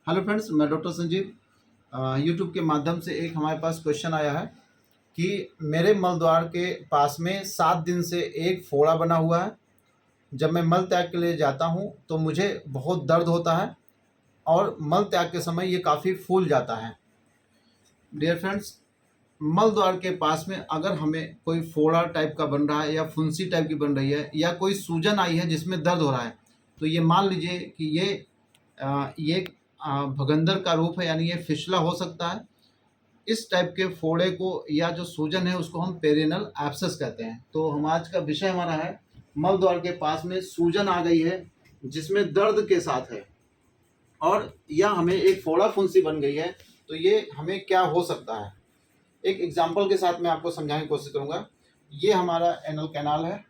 Hello friends, मैं doctor Sanjeev. YouTube के माध्यम से एक हमारे पास क्वेश्चन आया है कि मेरे मल द्वार के पास में 7 दिन से एक फोड़ा बना हुआ है। जब मैं मल त्याग के लिए जाता हूं तो मुझे बहुत दर्द होता है और मल त्याग के समय ये काफ़ी फूल जाता है। डियर फ्रेंड्स, मल द्वार के पास में अगर हमें कोई फोड़ा टाइप का बन रहा है या फुंसी टाइप की बन रही है या कोई सूजन आई है जिसमें दर्द हो रहा है, तो ये मान लीजिए कि ये भगंदर का रूप है, यानी ये फिशला हो सकता है। इस टाइप के फोड़े को या जो सूजन है उसको हम पेरिनल एब्सेस कहते हैं। तो हम आज का विषय हमारा है मल द्वार के पास में सूजन आ गई है जिसमें दर्द के साथ है और या हमें एक फोड़ा फुंसी बन गई है, तो ये हमें क्या हो सकता है। एक एग्जाम्पल के साथ मैं आपको समझाने की कोशिश करूँगा। ये हमारा एनल कैनाल है,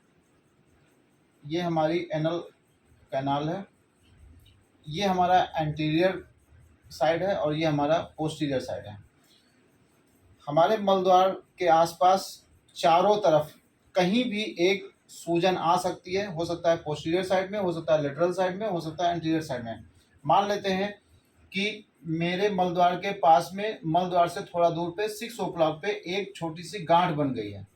ये हमारी एनल कैनाल है, ये हमारा एंटीरियर साइड है और ये हमारा पोस्टीरियर साइड है। हमारे मल द्वार के आसपास चारों तरफ कहीं भी एक सूजन आ सकती है। हो सकता है पोस्टीरियर साइड में, हो सकता है लेटरल साइड में, हो सकता है एंटीरियर साइड में। मान लेते हैं कि मेरे मल द्वार के पास में मल द्वार से थोड़ा दूर पे 6 o'clock पे एक छोटी सी गांठ बन गई है।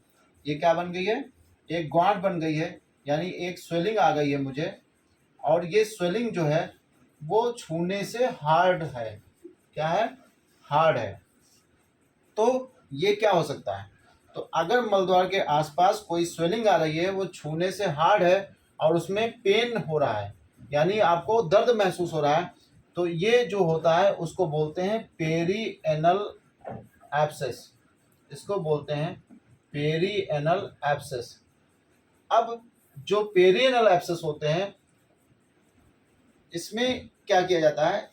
ये क्या बन गई है? एक गांठ बन गई है, यानी एक स्वेलिंग आ गई है मुझे। और ये स्वेलिंग जो है वो छूने से हार्ड है। क्या है? हार्ड है। तो ये क्या हो सकता है? तो अगर मलद्वार के आसपास कोई स्वेलिंग आ रही है, वो छूने से हार्ड है और उसमें पेन हो रहा है, यानी आपको दर्द महसूस हो रहा है, तो ये जो होता है उसको बोलते हैं पेरीएनल एब्सेस। इसको बोलते हैं पेरीएनल एब्सेस। अब जो पेरीएनल एब्सेस होते हैं इसमें क्या किया जाता है?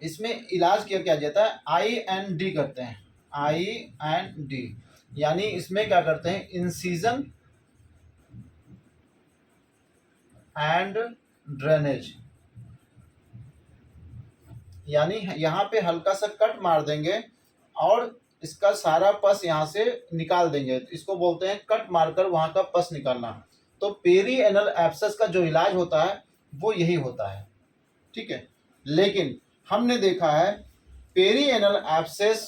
इसमें इलाज किया जाता है, IND करते हैं। IND यानी इसमें क्या करते हैं? इंसिजन एंड ड्रेनेज, यानी यहाँ पे हल्का सा कट मार देंगे और इसका सारा पस यहाँ से निकाल देंगे। तो इसको बोलते हैं कट मारकर वहाँ का पस निकालना। तो पेरीएनल एब्सेस का जो इलाज होता है वो यही होता है, ठीक है। लेकिन हमने देखा है पेरीएनल एब्सेस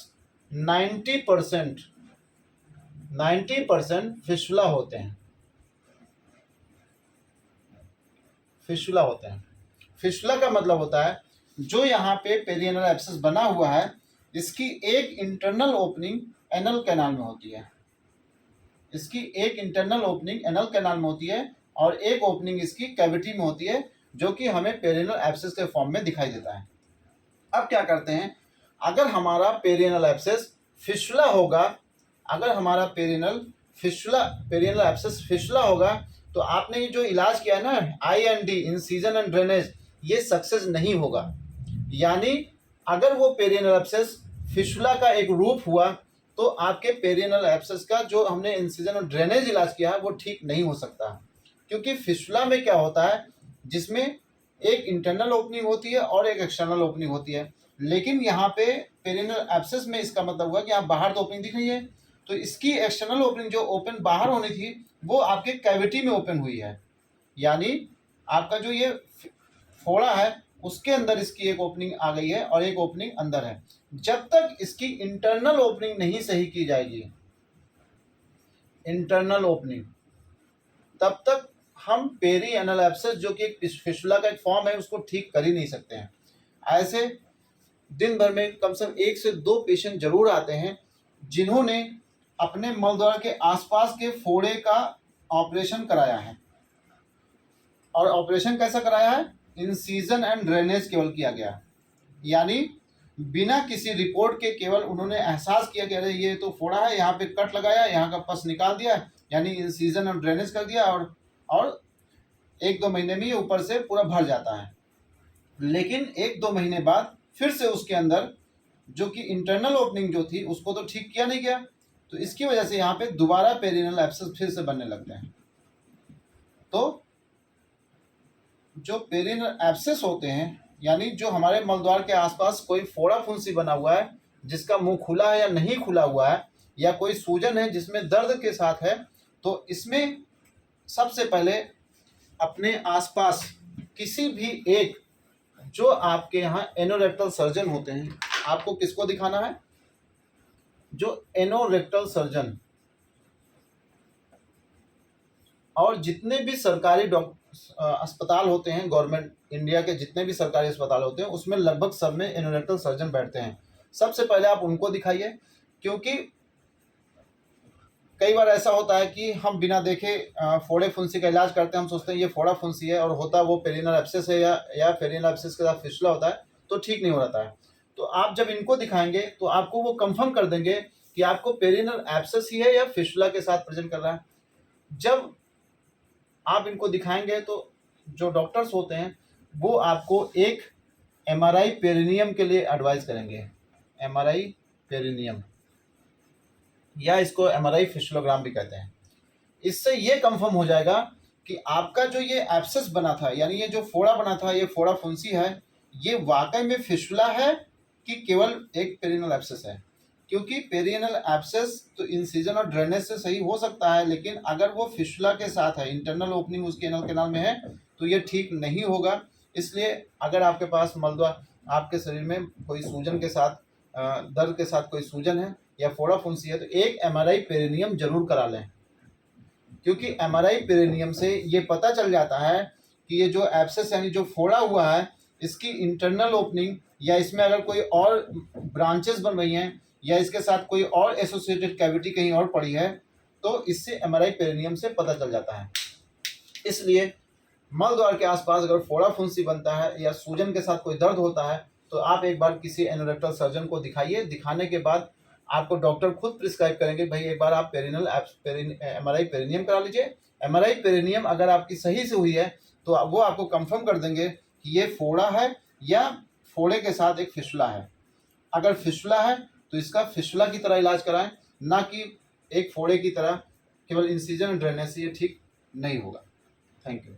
90% फिशुला होते हैं। फिशुला होते हैं। फिशुला का मतलब होता है जो यहाँ पे पेरिएनल एब्सेस बना हुआ है, इसकी एक इंटरनल ओपनिंग एनल कैनाल में होती है। इसकी एक इंटरनल ओपनिंग एनल कैनाल में होती है और एक ओपनिंग इसकी कैविटी में होती है, जो कि हमें पेरिएनल एब्सेस के फॉर्म में दिखाई देता है। अब क्या करते हैं, अगर हमारा पेरिएनल एब्सेस फिशुला होगा, अगर हमारा पेरिएनल एब्सेस फिशुला होगा, तो आपने ये जो इलाज किया है ना, IND इंसिजन एंड ड्रेनेज, ये सक्सेस नहीं होगा। यानी अगर वो पेरिएनल एब्सेस फिशुला का एक रूप हुआ तो आपके पेरिएनल एब्सेस का जो हमने इंसिजन और ड्रेनेज इलाज किया है वो ठीक नहीं हो सकता, क्योंकि फिशुला में क्या होता है, जिसमें एक इंटरनल ओपनिंग होती है और एक एक्सटर्नल ओपनिंग होती है। लेकिन यहाँ पे पेरिएनल एब्सेस में इसका मतलब हुआ कि यहाँ बाहर तो ओपनिंग दिख रही है, तो इसकी एक्सटर्नल ओपनिंग जो ओपन बाहर होनी थी वो आपके कैविटी में ओपन हुई है। यानी आपका जो ये फोड़ा है उसके अंदर इसकी एक ओपनिंग आ गई है और एक ओपनिंग अंदर है। जब तक इसकी इंटरनल ओपनिंग नहीं सही की जाएगी, इंटरनल ओपनिंग, तब तक हम पेरीएनल एब्सेस जो कि एक फिशुला का एक फॉर्म है उसको ठीक कर ही नहीं सकते हैं। ऐसे दिन भर में कम से कम 1 से 2 पेशेंट जरूर आते हैं जिन्होंने अपने मल द्वार के आसपास के फोड़े का ऑपरेशन कराया है। और ऑपरेशन कैसा कराया है? इंसिजन एंड ड्रेनेज केवल किया गया, यानी बिना किसी रिपोर्ट के केवल उन्होंने एहसास किया कि अरे ये तो फोड़ा है, यहाँ पे कट लगाया, यहाँ का पस निकाल दिया, यानी इंसिजन और ड्रेनेज कर दिया और 1-2 महीने में ये ऊपर से पूरा भर जाता है। लेकिन 1-2 महीने बाद फिर से उसके अंदर जो कि इंटरनल ओपनिंग जो थी उसको तो ठीक किया नहीं गया, तो इसकी वजह से यहाँ पे दोबारा पेरिएनल एब्सेस फिर से बनने लगते हैं। तो जो पेरिएनल एब्सेस होते हैं, यानी जो हमारे मलद्वार के आसपास कोई फोड़ा फुंसी बना हुआ है जिसका मुंह खुला है या नहीं खुला हुआ है, या कोई सूजन है जिसमें दर्द के साथ है, तो इसमें सबसे पहले अपने आसपास किसी भी एक जो आपके यहाँ एनोरेक्टल सर्जन होते हैं, आपको किसको दिखाना है? जो एनोरेक्टल सर्जन और जितने भी सरकारी अस्पताल होते हैं, गवर्नमेंट इंडिया के जितने भी सरकारी अस्पताल होते हैं उसमें लगभग सब में एनोरेक्टल सर्जन बैठते हैं। सबसे पहले आप उनको दिखाइए, क्योंकि कई बार ऐसा होता है कि हम बिना देखे फोड़े फुंसी का इलाज करते हैं, हम सोचते हैं ये फोड़ा फुंसी है और होता वो पेरिनल एब्सेस है या पेरिनल एब्सेस के साथ फिस्टुला होता है, तो ठीक नहीं हो रहता है। तो आप जब इनको दिखाएंगे तो आपको वो कंफर्म कर देंगे कि आपको पेरिनल एब्सेस ही है या फिस्टुला के साथ प्रेजेंट कर रहा है। जब आप इनको दिखाएंगे तो जो डॉक्टर्स होते हैं वो आपको एक MRI पेरिनियम के लिए एडवाइस करेंगे। MRI पेरिनियम या इसको MRI फिस्टुलोग्राम भी कहते हैं। इससे ये कंफर्म हो जाएगा कि आपका जो ये एब्सेस बना था, यानी ये जो फोड़ा बना था, ये फोड़ा फुंसी है, ये वाकई में फिस्टुला है कि केवल एक पेरिनल एब्सेस है। क्योंकि पेरिनल एब्सेस तो इंसिजन और ड्रेनेज से सही हो सकता है, लेकिन अगर वो फिस्टुला के साथ है, इंटरनल ओपनिंग उसके एनल कैनाल में है, तो ये ठीक नहीं होगा। इसलिए अगर आपके पास मलद्वार, आपके शरीर में कोई सूजन के साथ दर्द के साथ कोई सूजन है या फोड़ा फुंसी है, तो एक MRI पेरिनियम जरूर करा लें। क्योंकि MRI पेरिनियम से ये पता चल जाता है कि ये जो एब्सेस यानी जो फोड़ा हुआ है, इसकी इंटरनल ओपनिंग या इसमें अगर कोई और ब्रांचेस बन रही हैं या इसके साथ कोई और एसोसिएटेड कैविटी कहीं और पड़ी है, तो इससे MRI पेरिनियम से पता चल जाता है। इसलिए मल द्वार के आसपास अगर फोड़ा फुंसी बनता है या सूजन के साथ कोई दर्द होता है, तो आप एक बार किसी एनोरेक्टल सर्जन को दिखाइए। दिखाने के बाद आपको डॉक्टर खुद प्रिस्क्राइब करेंगे, भाई एक बार आप MRI पेरिनियम करा लीजिए। MRI पेरिनियम अगर आपकी सही से हुई है तो वो आपको कंफर्म कर देंगे कि ये फोड़ा है या फोड़े के साथ एक फिस्टुला है। अगर फिस्टुला है तो इसका फिस्टुला की तरह इलाज कराएं, ना कि एक फोड़े की तरह केवल इंसिजन ड्रेनेज से ये ठीक नहीं होगा। Thank you.